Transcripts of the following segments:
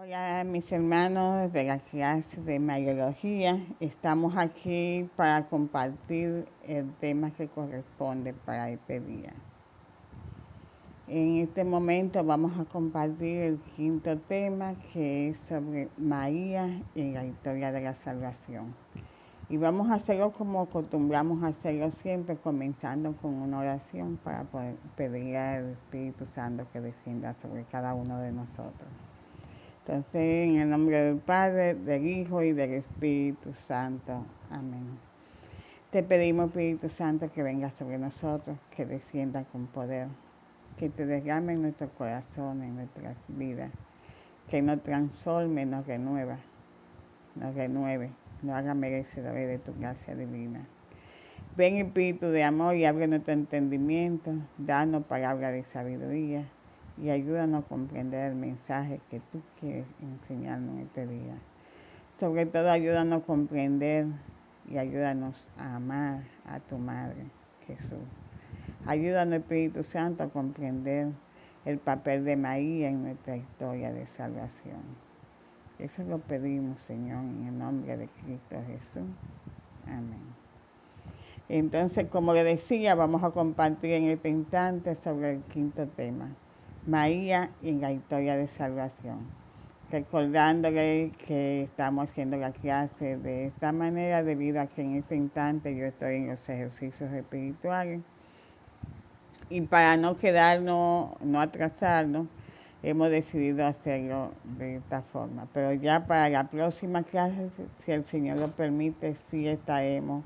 Hola mis hermanos de la clase de Mariología, estamos aquí para compartir el tema que corresponde para este día. En este momento vamos a compartir el quinto tema, que es sobre María y la historia de la salvación. Y vamos a hacerlo como acostumbramos a hacerlo siempre, comenzando con una oración para poder pedir al Espíritu Santo que descienda sobre cada uno de nosotros. Entonces, en el nombre del Padre, del Hijo y del Espíritu Santo. Amén. Te pedimos, Espíritu Santo, que venga sobre nosotros, que descienda con poder, que te derrame en nuestros corazones, en nuestras vidas, que nos transforme, nos renueve, nos haga merecedores de tu gracia divina. Ven, Espíritu de amor, y abre nuestro entendimiento, danos palabra de sabiduría y ayúdanos a comprender el mensaje que tú quieres enseñarnos en este día. Sobre todo, ayúdanos a comprender y ayúdanos a amar a tu Madre, Jesús. Ayúdanos, Espíritu Santo, a comprender el papel de María en nuestra historia de salvación. Eso lo pedimos, Señor, en el nombre de Cristo Jesús. Amén. Entonces, como le decía, vamos a compartir en este instante sobre el quinto tema, María y la historia de salvación. Recordándole que estamos haciendo la clase de esta manera debido a que en este instante yo estoy en los ejercicios espirituales. Y para no quedarnos, no atrasarnos, hemos decidido hacerlo de esta forma. Pero ya para la próxima clase, si el Señor lo permite, sí estaremos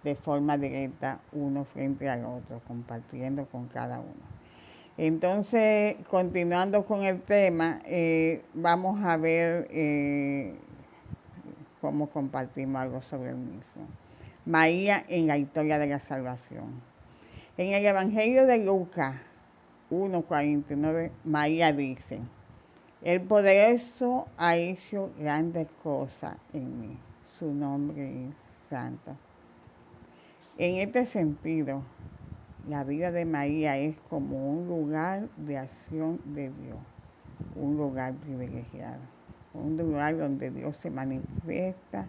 de forma directa uno frente al otro, compartiendo con cada uno. Entonces, continuando con el tema, vamos a ver cómo compartimos algo sobre el mismo. María en la historia de la salvación. En el Evangelio de Lucas 1:49, María dice: el poderoso ha hecho grandes cosas en mí, su nombre es santo. En este sentido, la vida de María es como un lugar de acción de Dios, un lugar privilegiado, un lugar donde Dios se manifiesta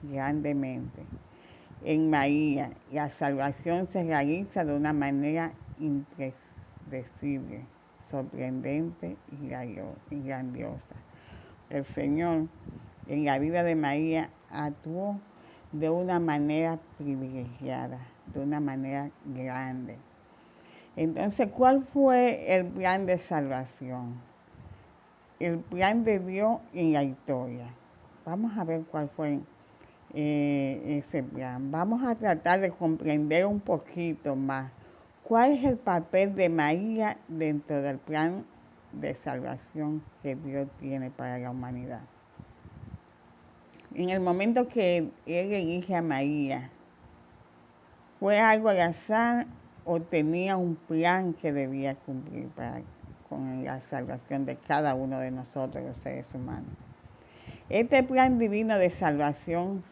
grandemente. En María, la salvación se realiza de una manera impredecible, sorprendente y grandiosa. El Señor en la vida de María actuó de una manera privilegiada, de una manera grande. Entonces, ¿cuál fue el plan de salvación? El plan de Dios en la historia. Vamos a ver cuál fue ese plan. Vamos a tratar de comprender un poquito más cuál es el papel de María dentro del plan de salvación que Dios tiene para la humanidad. En el momento que Él elige a María, ¿fue algo al azar o tenía un plan que debía cumplir con la salvación de cada uno de nosotros, los seres humanos? Este plan divino de salvación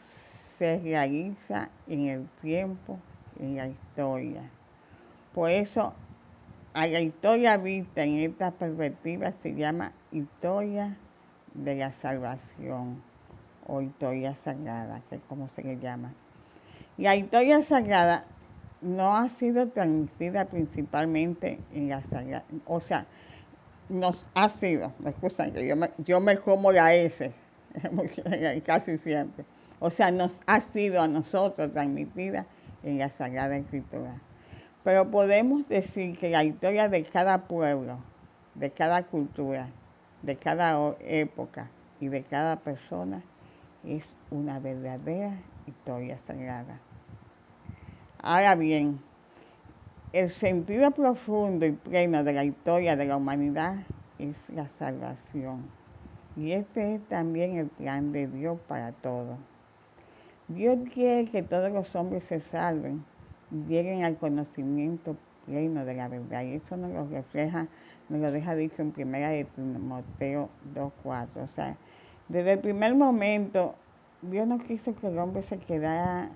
se realiza en el tiempo, en la historia. Por eso, a la historia vista en esta perspectiva se llama historia de la salvación o historia sagrada, que es como se le llama. La historia sagrada no ha sido transmitida principalmente en la sagrada, o sea, nos ha sido, me excusan que yo me como la S casi siempre, o sea, nos ha sido a nosotros transmitida en la Sagrada Escritura. Pero podemos decir que la historia de cada pueblo, de cada cultura, de cada época y de cada persona es una verdadera historia sagrada. Ahora bien, el sentido profundo y pleno de la historia de la humanidad es la salvación. Y este es también el plan de Dios para todos. Dios quiere que todos los hombres se salven y lleguen al conocimiento pleno de la verdad. Y eso nos lo refleja, nos lo deja dicho en 1 de Timoteo 2:4. O sea, desde el primer momento, Dios no quiso que el hombre se quedara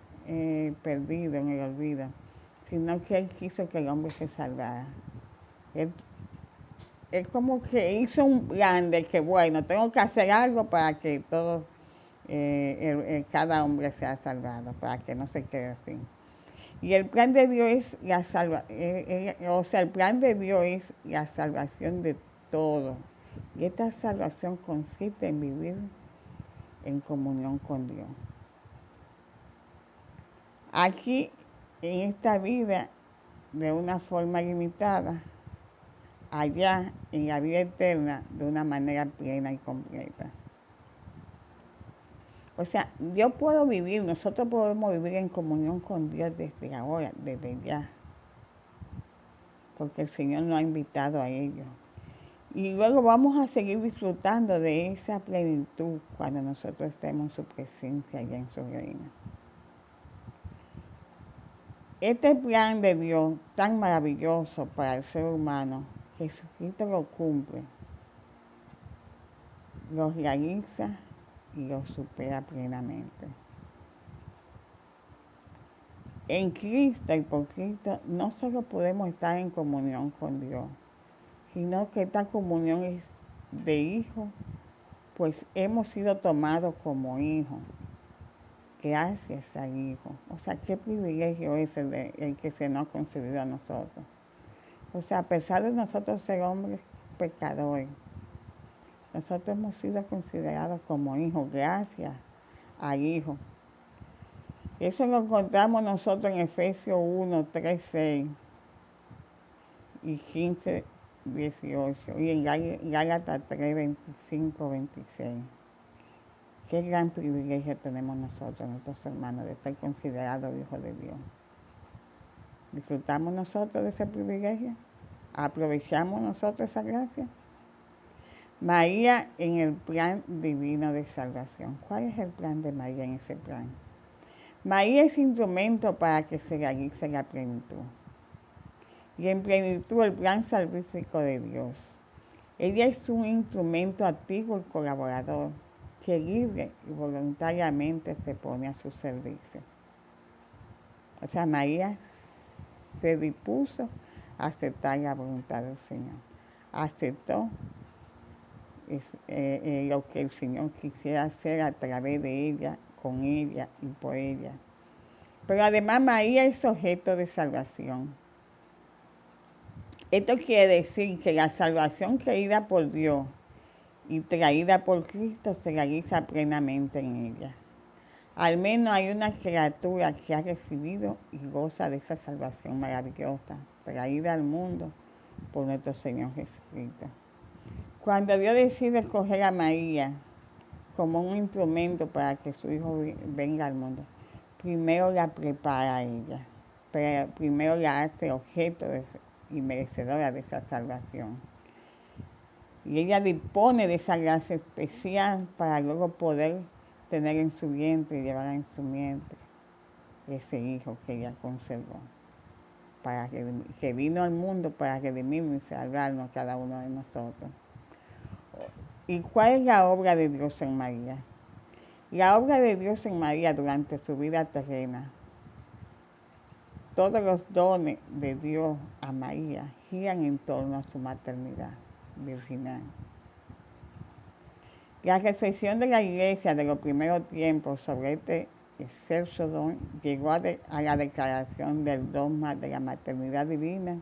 perdido en el olvido, sino que Él quiso que el hombre se salvara. Él es como que hizo un plan de que, bueno, tengo que hacer algo para que todo, cada hombre sea salvado, para que no se quede así. Y el plan de Dios es el plan de Dios es la salvación de todo. Y esta salvación consiste en vivir en comunión con Dios. Aquí, en esta vida, de una forma limitada, allá, en la vida eterna, de una manera plena y completa. O sea, yo puedo vivir, nosotros podemos vivir en comunión con Dios desde ahora, desde ya, porque el Señor nos ha invitado a ello. Y luego vamos a seguir disfrutando de esa plenitud cuando nosotros estemos en su presencia allá en su reino. Este plan de Dios tan maravilloso para el ser humano, Jesucristo lo cumple, lo realiza y lo supera plenamente. En Cristo y por Cristo no solo podemos estar en comunión con Dios, sino que esta comunión es de hijos, pues hemos sido tomados como hijos, gracias al Hijo. O sea, qué privilegio es el que se nos ha concedido a nosotros. O sea, a pesar de nosotros ser hombres pecadores, nosotros hemos sido considerados como hijos, gracias al Hijo. Eso lo encontramos nosotros en Efesios 1, 3, 6 y 15, 18 y en Gálatas 3, 25, 26. Qué gran privilegio tenemos nosotros, nuestros hermanos, de ser considerados hijos de Dios. ¿Disfrutamos nosotros de ese privilegio? ¿Aprovechamos nosotros esa gracia? María en el plan divino de salvación. ¿Cuál es el plan de María en ese plan? María es instrumento para que se realice la plenitud. Y en plenitud el plan salvífico de Dios. Ella es un instrumento activo y colaborador que libre y voluntariamente se pone a su servicio. O sea, María se dispuso a aceptar la voluntad del Señor. Aceptó lo que el Señor quisiera hacer a través de ella, con ella y por ella. Pero además María es objeto de salvación. Esto quiere decir que la salvación querida por Dios y traída por Cristo se realiza plenamente en ella. Al menos hay una criatura que ha recibido y goza de esa salvación maravillosa, traída al mundo por nuestro Señor Jesucristo. Cuando Dios decide escoger a María como un instrumento para que su Hijo venga al mundo, primero la prepara a ella, primero la hace objeto y merecedora de esa salvación. Y ella dispone de esa gracia especial para luego poder tener en su vientre y llevar en su vientre ese hijo que ella conservó, que vino al mundo para redimirnos y salvarnos cada uno de nosotros. ¿Y cuál es la obra de Dios en María? La obra de Dios en María durante su vida terrena, todos los dones de Dios a María giran en torno a su maternidad virginal. La reflexión de la Iglesia de los primeros tiempos sobre este excelso don llegó a la declaración del dogma de la maternidad divina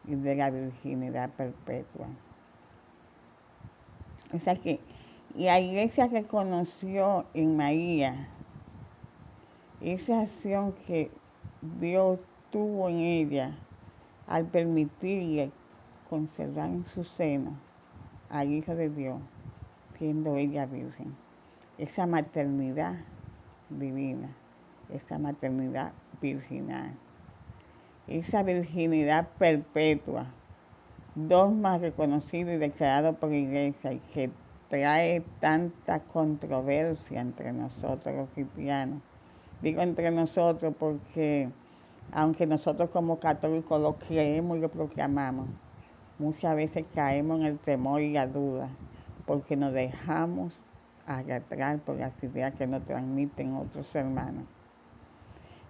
y de la virginidad perpetua. O sea que la Iglesia reconoció en María esa acción que Dios tuvo en ella al permitirle conservar en su seno al Hijo de Dios, siendo ella virgen. Esa maternidad divina, esa maternidad virginal, esa virginidad perpetua, dogma reconocido y declarado por la Iglesia y que trae tanta controversia entre nosotros los cristianos. Digo entre nosotros porque aunque nosotros como católicos lo creemos y lo proclamamos, muchas veces caemos en el temor y la duda porque nos dejamos arrastrar por las ideas que nos transmiten otros hermanos.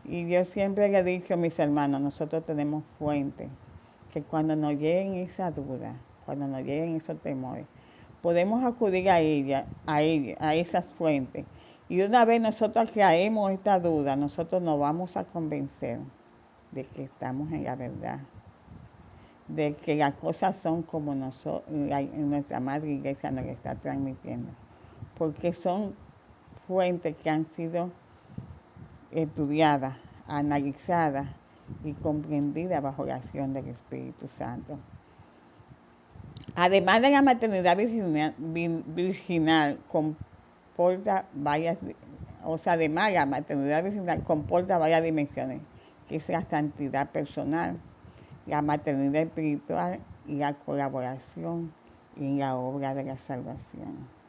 Y yo siempre le he dicho a mis hermanos, nosotros tenemos fuentes, que cuando nos lleguen esa duda, cuando nos lleguen esos temores, podemos acudir a ella, a esas fuentes. Y una vez nosotros aclaremos esta duda, nosotros nos vamos a convencer de que estamos en la verdad, de que las cosas son como nuestra Madre Iglesia nos está transmitiendo, porque son fuentes que han sido estudiadas, analizadas y comprendidas bajo la acción del Espíritu Santo. Además de la maternidad virginal comporta varias, además la maternidad virginal comporta varias dimensiones, que es la santidad personal, la maternidad espiritual y la colaboración en la obra de la salvación.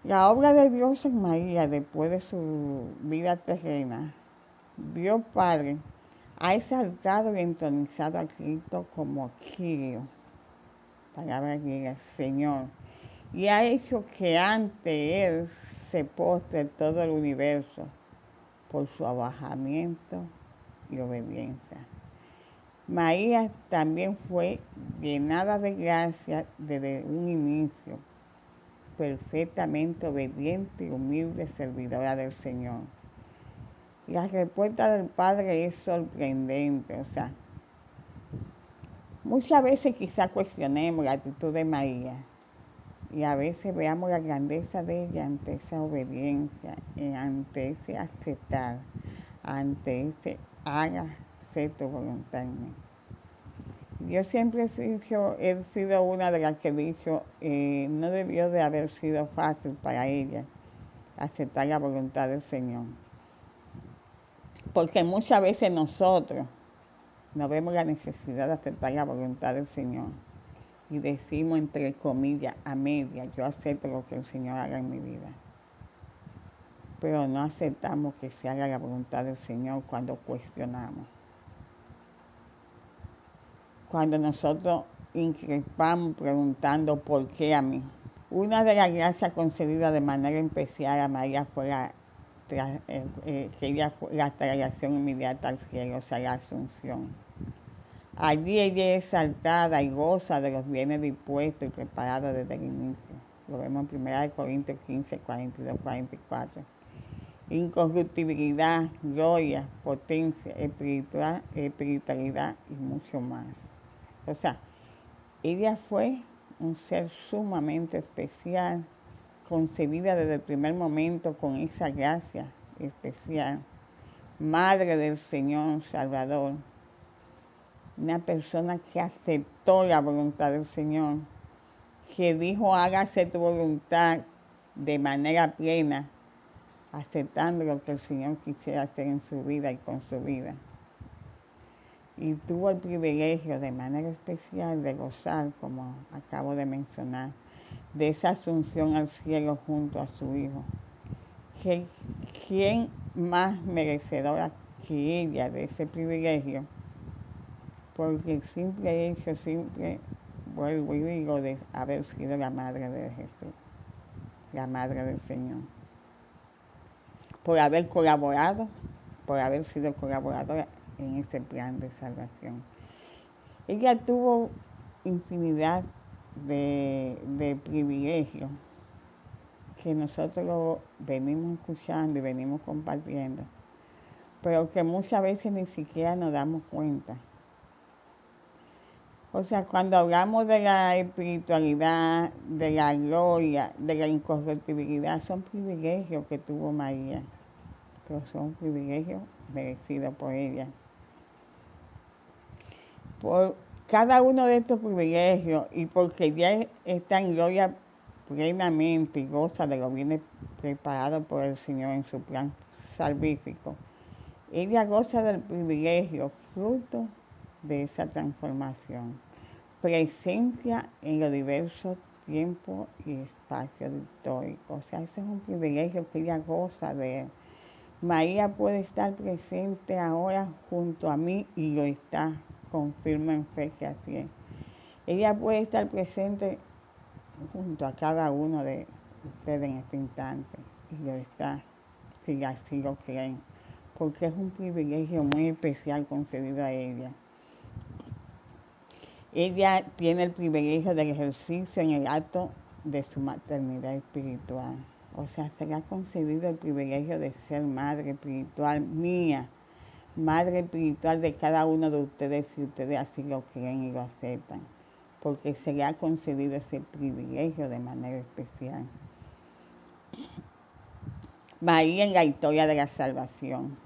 La obra de Dios en María, después de su vida terrena, Dios Padre ha exaltado y entronizado a Cristo como Kyrios, palabra griega, Señor, y ha hecho que ante Él se postre todo el universo por su abajamiento y obediencia. María también fue llenada de gracia desde un inicio, perfectamente obediente y humilde servidora del Señor. La respuesta del Padre es sorprendente, muchas veces quizás cuestionemos la actitud de María y a veces veamos la grandeza de ella ante esa obediencia, ante ese aceptar, ante ese hágase tu voluntad en mí. Yo siempre he sido una de las que he dicho, no debió de haber sido fácil para ella aceptar la voluntad del Señor. Porque muchas veces nosotros no vemos la necesidad de aceptar la voluntad del Señor y decimos entre comillas, a medias, yo acepto lo que el Señor haga en mi vida. Pero no aceptamos que se haga la voluntad del Señor cuando cuestionamos. Cuando nosotros increpamos preguntando ¿por qué a mí? Una de las gracias concedidas de manera especial a María fue la traslación inmediata al cielo, la Asunción. Allí ella es exaltada y goza de los bienes dispuestos y preparados desde el inicio. Lo vemos en 1 Corintios 15, 42, 44. Incorruptibilidad, gloria, potencia, espiritualidad y mucho más. Ella fue un ser sumamente especial, concebida desde el primer momento con esa gracia especial, Madre del Señor Salvador, una persona que aceptó la voluntad del Señor, que dijo hágase tu voluntad de manera plena, aceptando lo que el Señor quisiera hacer en su vida y con su vida. Y tuvo el privilegio de manera especial de gozar, como acabo de mencionar, de esa asunción al cielo junto a su Hijo. ¿Quién más merecedora que ella de ese privilegio? Porque el simple hecho, vuelvo y digo, de haber sido la madre de Jesús, la madre del Señor. Por haber colaborado, por haber sido colaboradora en ese plan de salvación. Ella tuvo infinidad de privilegios que nosotros lo venimos escuchando y venimos compartiendo, pero que muchas veces ni siquiera nos damos cuenta. Cuando hablamos de la espiritualidad, de la gloria, de la incorruptibilidad, son privilegios que tuvo María, pero son privilegios merecidos por ella. Por cada uno de estos privilegios y porque ya está en gloria plenamente y goza de los bienes preparados por el Señor en su plan salvífico, ella goza del privilegio fruto de esa transformación, presencia en los diversos tiempos y espacios históricos. Ese es un privilegio que ella goza de él. María puede estar presente ahora junto a mí y lo está, confirmo en fe que así es. Ella puede estar presente junto a cada uno de ustedes en este instante y lo está, si así lo creen, porque es un privilegio muy especial concedido a ella. Ella tiene el privilegio del ejercicio en el acto de su maternidad espiritual. O sea, se le ha concedido el privilegio de ser madre espiritual mía, madre espiritual de cada uno de ustedes, si ustedes así lo creen y lo aceptan, porque se le ha concedido ese privilegio de manera especial. María en la historia de la salvación.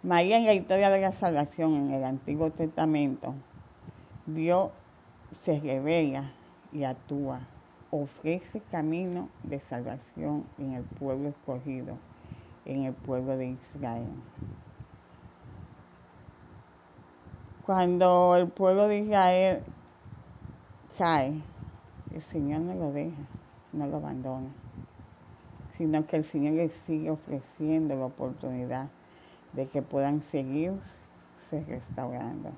María en la historia de la salvación en el Antiguo Testamento, Dios se revela y actúa, ofrece camino de salvación en el pueblo escogido, en el pueblo de Israel. Cuando el pueblo de Israel cae, el Señor no lo deja, no lo abandona, sino que el Señor les sigue ofreciendo la oportunidad de que puedan seguirse restaurando.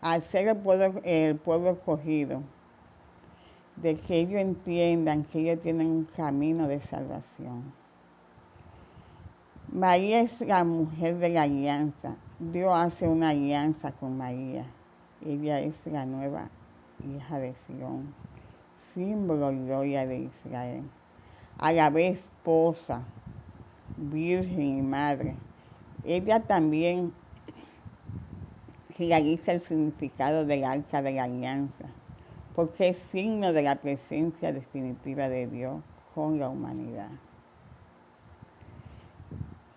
Al ser el pueblo escogido, de que ellos entiendan que ellos tienen un camino de salvación. María es la mujer de la alianza. Dios hace una alianza con María. Ella es la nueva hija de Sión, símbolo y gloria de Israel. A la vez esposa, virgen y madre. Ella también realiza el significado del arca de la alianza, porque es signo de la presencia definitiva de Dios con la humanidad.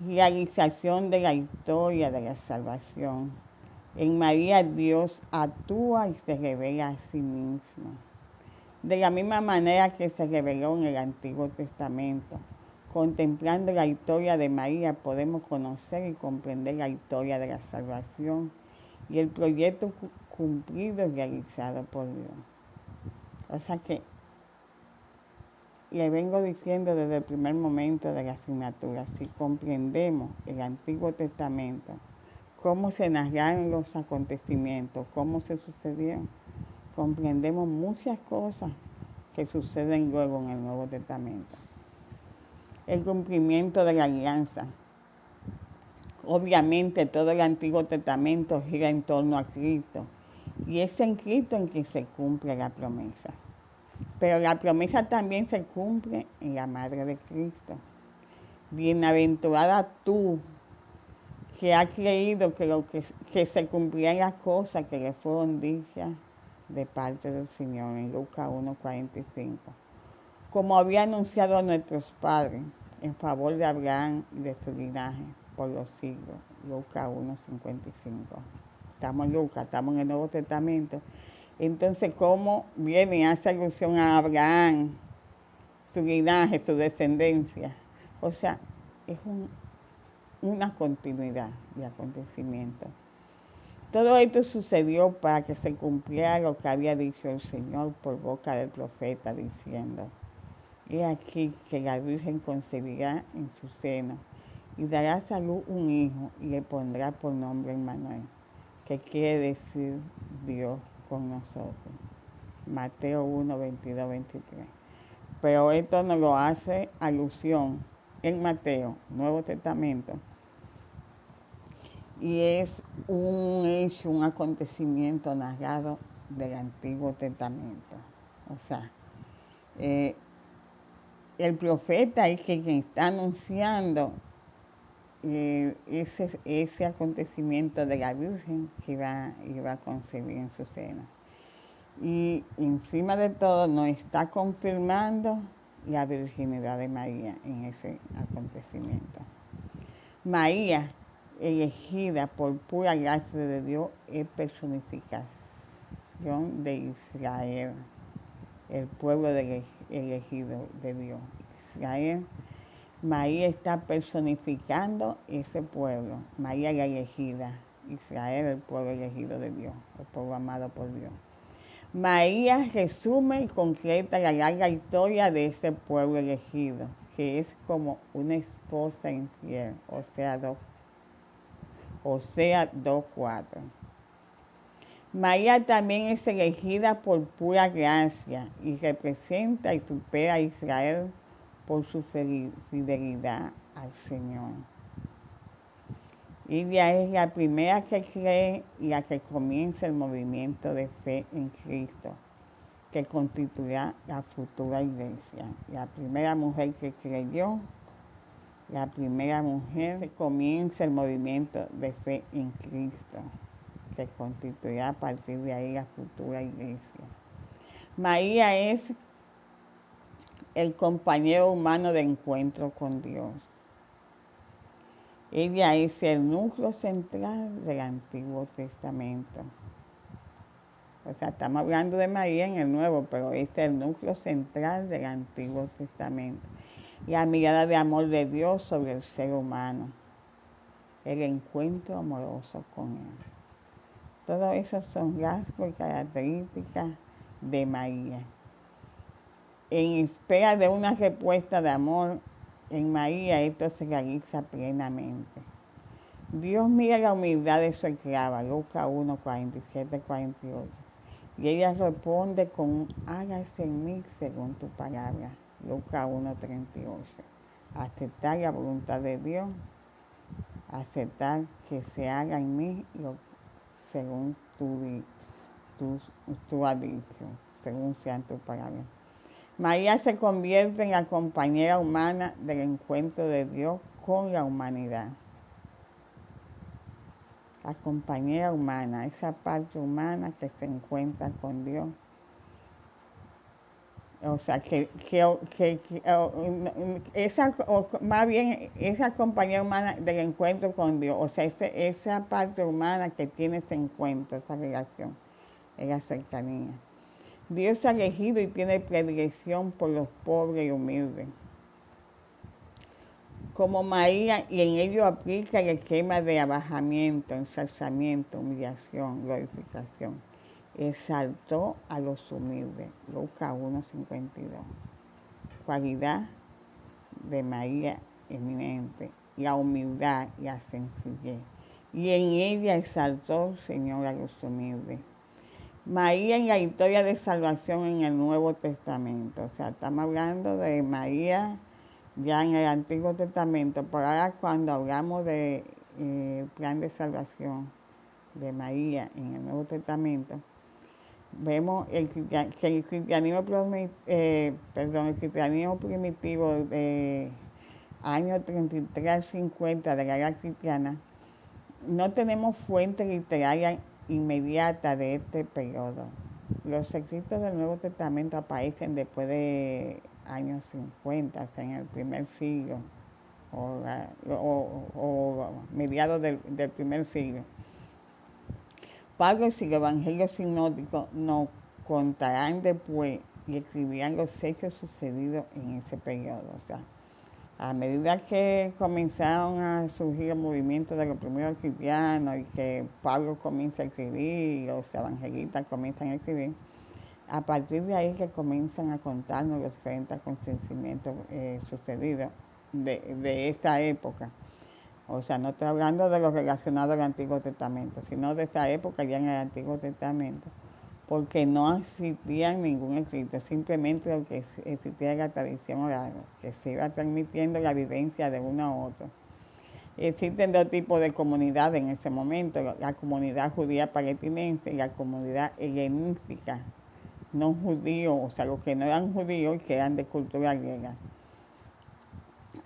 Realización de la historia de la salvación. En María Dios actúa y se revela a sí mismo. De la misma manera que se reveló en el Antiguo Testamento. Contemplando la historia de María podemos conocer y comprender la historia de la salvación y el proyecto cumplido y realizado por Dios. O sea que le vengo diciendo desde el primer momento de la asignatura, si comprendemos el Antiguo Testamento, cómo se narraron los acontecimientos, cómo se sucedieron, comprendemos muchas cosas que suceden luego en el Nuevo Testamento. El cumplimiento de la alianza. Obviamente todo el Antiguo Testamento gira en torno a Cristo y es en Cristo en que se cumple la promesa. Pero la promesa también se cumple en la Madre de Cristo. Bienaventurada tú, que has creído que se cumplían las cosas que le fueron dichas de parte del Señor, en Lucas 1:45. Como había anunciado a nuestros padres, en favor de Abraham y de su linaje, por los siglos. Lucas 1:55. Estamos en Lucas, estamos en el Nuevo Testamento. Entonces, ¿cómo viene y hace alusión a Abraham, su linaje, su descendencia? O sea, es una continuidad de acontecimientos. Todo esto sucedió para que se cumpliera lo que había dicho el Señor por boca del profeta, diciendo: he aquí que la Virgen concebirá en su seno y dará a salud un hijo y le pondrá por nombre Emmanuel, que quiere decir Dios con nosotros. Mateo 1:22-23. Pero esto nos lo hace alusión en Mateo, Nuevo Testamento, y es un hecho, un acontecimiento narrado del Antiguo Testamento. O sea, el profeta es quien está anunciando ese acontecimiento de la Virgen que iba a concebir en su seno. Y encima de todo nos está confirmando la virginidad de María en ese acontecimiento. María, elegida por pura gracia de Dios, es personificación de Israel, el pueblo elegido de Dios. Israel, María está personificando ese pueblo, María la elegida, Israel el pueblo elegido de Dios, el pueblo amado por Dios. María resume y concreta la larga historia de ese pueblo elegido, que es como una esposa infiel, o sea, 2:4. María también es elegida por pura gracia y representa y supera a Israel por su fidelidad al Señor. Ella es la primera que cree y la que comienza el movimiento de fe en Cristo, que constituirá la futura iglesia. La primera mujer que creyó, la primera mujer que comienza el movimiento de fe en Cristo, que constituirá a partir de ahí la futura iglesia. María es el compañero humano de encuentro con Dios. Ella es el núcleo central del Antiguo Testamento. O sea, estamos hablando de María en el Nuevo, pero este es el núcleo central del Antiguo Testamento. La mirada de amor de Dios sobre el ser humano. El encuentro amoroso con Él. Todo eso son rasgos y características de María. En espera de una respuesta de amor, en María esto se realiza plenamente. Dios mira la humildad de su esclava, Lucas 1, 47, 48. Y ella responde con, hágase en mí según tu palabra, Lucas 1, 38. Aceptar la voluntad de Dios, aceptar que se haga en mí según tú has dicho, según sean tus palabras. María se convierte en la compañera humana del encuentro de Dios con la humanidad. La compañera humana, esa parte humana que se encuentra con Dios. O sea, más bien esa compañera humana del encuentro con Dios, o sea, esa parte humana que tiene ese encuentro, esa relación, esa cercanía. Dios ha elegido y tiene predilección por los pobres y humildes. Como María, y en ello aplica el esquema de abajamiento, ensalzamiento, humillación, glorificación. Exaltó a los humildes, Lucas 1:52. Cualidad de María eminente, la humildad, la sencillez. Y en ella exaltó el Señor a los humildes. María en la historia de salvación en el Nuevo Testamento. O sea, estamos hablando de María ya en el Antiguo Testamento, pero ahora cuando hablamos de plan de salvación de María en el Nuevo Testamento, vemos que el cristianismo primitivo de años 33 al 50 de la era cristiana, no tenemos fuente literaria inmediata de este periodo. Los escritos del Nuevo Testamento aparecen después de años 50, o sea, en el primer siglo o mediados del primer siglo. Pablo y los evangelios sinópticos nos contarán después y escribirán los hechos sucedidos en ese periodo. O sea, a medida que comenzaron a surgir los movimientos de los primeros cristianos y que Pablo comienza a escribir y los evangelistas comienzan a escribir, a partir de ahí que comienzan a contarnos los diferentes acontecimientos sucedidos de esa época. O sea, no estoy hablando de lo relacionado al Antiguo Testamento, sino de esa época ya en el Antiguo Testamento, porque no existía ningún escrito, simplemente lo que existía era la tradición oral, que se iba transmitiendo la vivencia de uno a otro. Existen dos tipos de comunidades en ese momento, la comunidad judía palestinense y la comunidad helenística, no judíos, o sea, los que no eran judíos y que eran de cultura griega.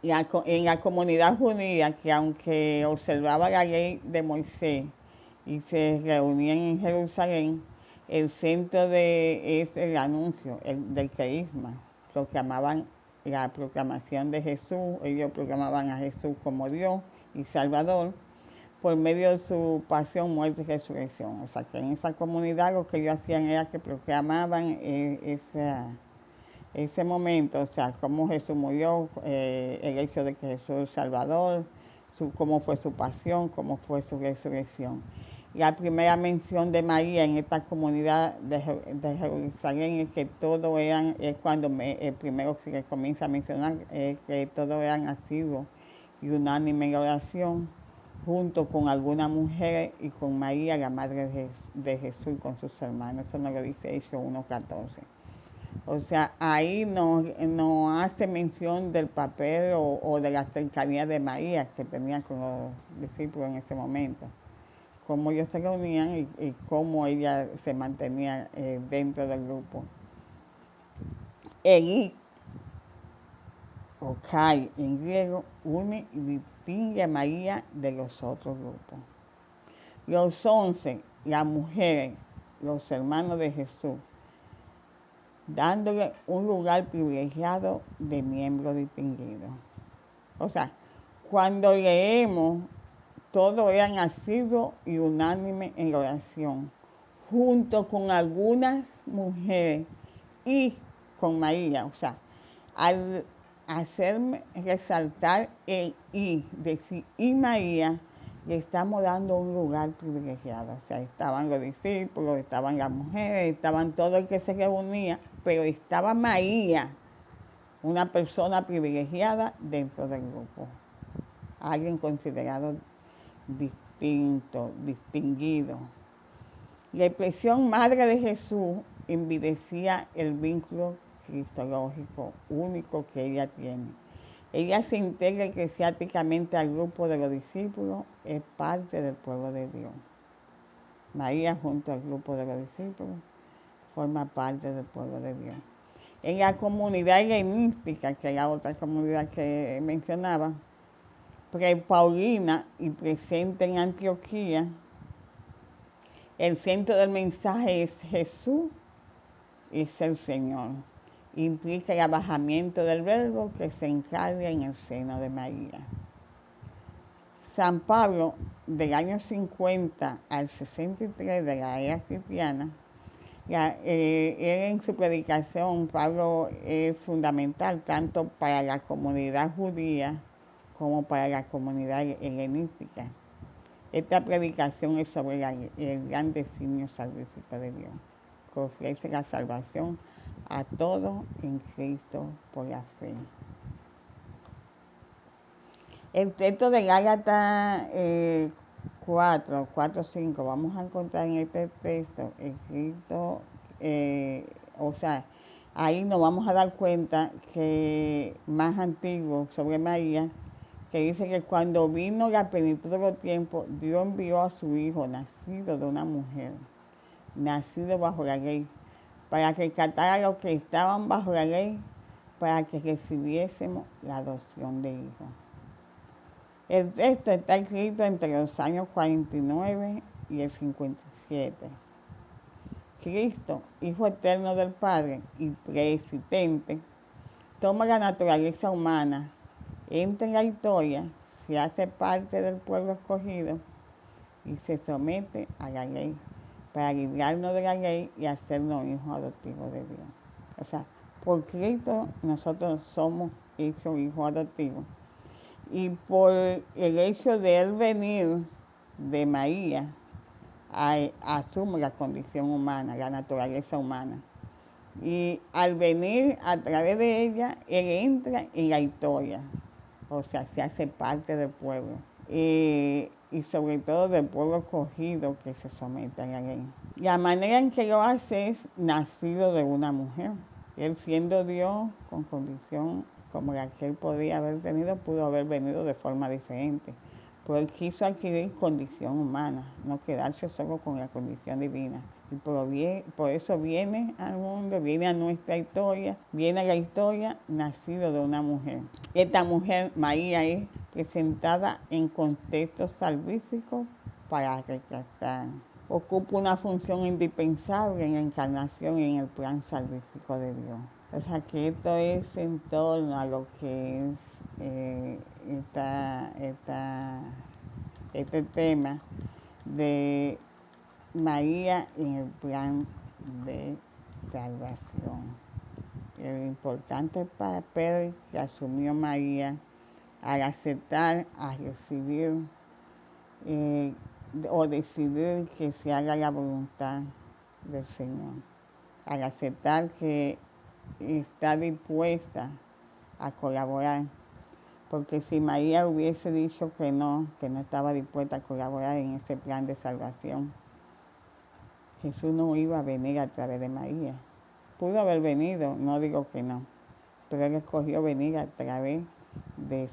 En la comunidad judía, que aunque observaba la ley de Moisés y se reunían en Jerusalén, el centro es el anuncio del carisma. Proclamaban la proclamación de Jesús, ellos proclamaban a Jesús como Dios y Salvador por medio de su pasión, muerte y resurrección. O sea, que en esa comunidad lo que ellos hacían era que proclamaban ese momento, o sea, cómo Jesús murió, el hecho de que Jesús es Salvador, cómo fue su pasión, cómo fue su resurrección. La primera mención de María en esta comunidad de Jerusalén es que todos eran, es cuando el primero que se comienza a mencionar, que todos eran asiduos y unánimes en la oración, junto con alguna mujer y con María, la madre de Jesús, con sus hermanos. Eso nos lo dice Hechos 1:14. O sea, ahí no hace mención del papel o de la cercanía de María que tenía con los discípulos en ese momento. Cómo ellos se reunían y cómo ella se mantenía dentro del grupo. Elí, o Kai en griego, une y distingue a María de los otros grupos. Los 11, las mujeres, los hermanos de Jesús, dándole un lugar privilegiado de miembro distinguido. O sea, cuando leemos, todos eran asiduos y unánimes en la oración, junto con algunas mujeres y con María. O sea, al hacerme resaltar el y, decir y María, le estamos dando un lugar privilegiado. O sea, estaban los discípulos, estaban las mujeres, estaban todo el que se reunía, pero estaba María, una persona privilegiada dentro del grupo. Alguien considerado distinto, distinguido. La expresión Madre de Jesús evidencia el vínculo cristológico único que ella tiene. Ella se integra eclesiásticamente al grupo de los discípulos, es parte del pueblo de Dios. María, junto al grupo de los discípulos, forma parte del pueblo de Dios. En la comunidad helenística, que es la otra comunidad que mencionaba, pre-paulina y presente en Antioquía, el centro del mensaje es Jesús, es el Señor. Implica el abajamiento del verbo que se encarga en el seno de María. San Pablo, del año 50 al 63 de la era cristiana, él en su predicación, Pablo es fundamental tanto para la comunidad judía como para la comunidad helenística. Esta predicación es sobre el gran designio salvífico de Dios, que ofrece la salvación a todos en Cristo por la fe. El texto de Gálatas 4, 5, vamos a encontrar en este texto escrito, o sea, ahí nos vamos a dar cuenta que más antiguo sobre María, que dice que cuando vino la plenitud de los tiempos, Dios envió a su Hijo, nacido de una mujer, nacido bajo la ley, para rescatar a los que estaban bajo la ley, para que recibiésemos la adopción de hijos. El texto está escrito entre los años 49 y el 57. Cristo, Hijo eterno del Padre y preexistente, toma la naturaleza humana, entra en la historia, se hace parte del pueblo escogido y se somete a la ley para librarnos de la ley y hacernos hijos adoptivos de Dios. O sea, por Cristo nosotros somos hechos hijos adoptivos. Y por el hecho de él venir de María, asume la condición humana, la naturaleza humana. Y al venir a través de ella, él entra en la historia, o sea, se hace parte del pueblo. Y sobre todo del pueblo escogido que se somete a la ley. La manera en que lo hace es nacido de una mujer. Él siendo Dios con condición como la que él podía haber tenido, pudo haber venido de forma diferente. Pero él quiso adquirir condición humana, no quedarse solo con la condición divina. Y por eso viene al mundo, viene a nuestra historia, viene a la historia nacido de una mujer. Esta mujer, María, es presentada en contextos salvíficos para rescatar. Ocupa una función indispensable en la encarnación y en el plan salvífico de Dios. O sea que esto es en torno a lo que es este tema de María en el plan de salvación. El importante papel que asumió María al aceptar, a recibir o decidir que se haga la voluntad del Señor, al aceptar que está dispuesta a colaborar, porque si María hubiese dicho que no estaba dispuesta a colaborar en ese plan de salvación, Jesús no iba a venir a través de María, pudo haber venido, no digo que no, pero él escogió venir a través de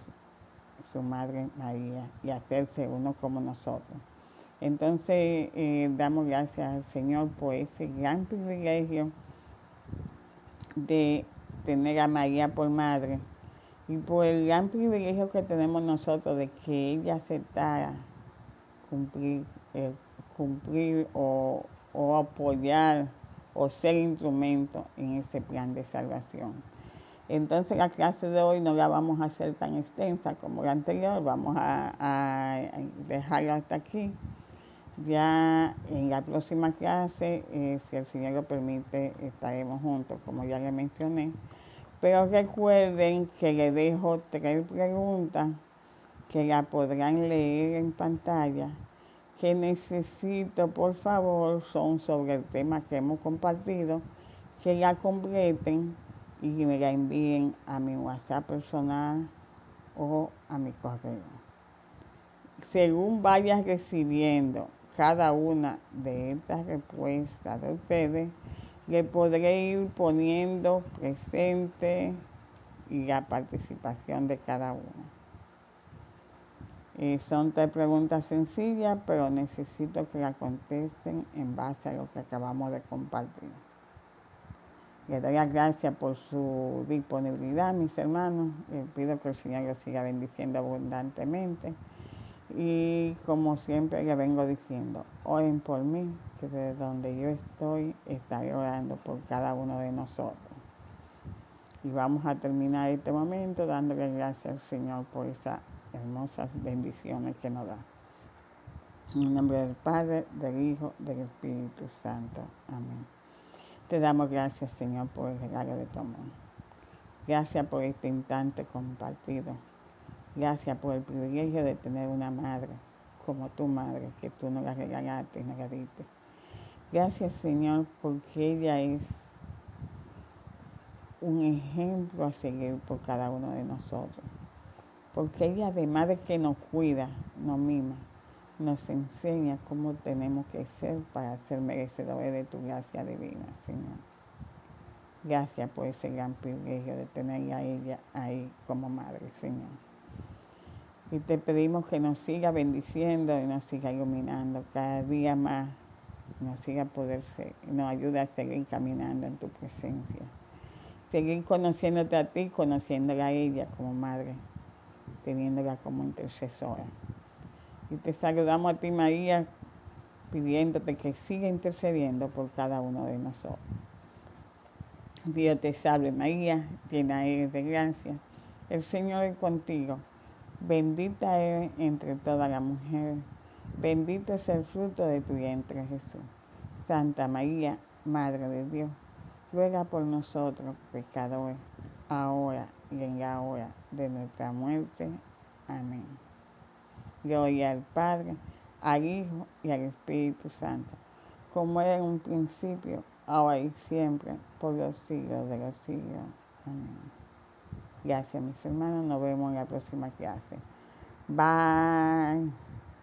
su Madre María y hacerse uno como nosotros. Entonces, damos gracias al Señor por ese gran privilegio de tener a María por madre y por el gran privilegio que tenemos nosotros de que ella aceptara cumplir o apoyar o ser instrumento en ese plan de salvación. Entonces la clase de hoy no la vamos a hacer tan extensa como la anterior, vamos a dejarla hasta aquí. Ya en la próxima clase, si el Señor lo permite, estaremos juntos, como ya le mencioné. Pero recuerden que les dejo 3 preguntas que la podrán leer en pantalla, que necesito, por favor, son sobre el tema que hemos compartido, que la completen y me la envíen a mi WhatsApp personal o a mi correo. Según vayas recibiendo cada una de estas respuestas de ustedes, le podré ir poniendo presente y la participación de cada uno. Son 3 preguntas sencillas, pero necesito que la contesten en base a lo que acabamos de compartir. Les doy las gracias por su disponibilidad, mis hermanos. Les pido que el Señor los siga bendiciendo abundantemente. Y como siempre le vengo diciendo, oren por mí, que desde donde yo estoy, estaré orando por cada uno de nosotros. Y vamos a terminar este momento dándole gracias al Señor por esas hermosas bendiciones que nos da. En el nombre del Padre, del Hijo, del Espíritu Santo. Amén. Te damos gracias, Señor, por el regalo de tu amor. Gracias por este instante compartido. Gracias por el privilegio de tener una madre como tu madre, que tú nos la regalaste y nos la diste. Gracias, Señor, porque ella es un ejemplo a seguir por cada uno de nosotros. Porque ella, además de que nos cuida, nos mima, nos enseña cómo tenemos que ser para ser merecedores de tu gracia divina, Señor. Gracias por ese gran privilegio de tener a ella ahí como madre, Señor. Y te pedimos que nos siga bendiciendo y nos siga iluminando cada día más, nos siga poder ser, y nos ayude a seguir caminando en tu presencia. Seguir conociéndote a ti, conociéndola a ella como madre, teniéndola como intercesora. Y te saludamos a ti, María, pidiéndote que siga intercediendo por cada uno de nosotros. Dios te salve, María, llena eres de gracia. El Señor es contigo. Bendita eres entre todas las mujeres, bendito es el fruto de tu vientre, Jesús. Santa María, Madre de Dios, ruega por nosotros pecadores, ahora y en la hora de nuestra muerte. Amén. Gloria al Padre, al Hijo y al Espíritu Santo, como era en un principio, ahora y siempre, por los siglos de los siglos. Amén. Gracias, mis hermanos. Nos vemos en la próxima clase. Bye.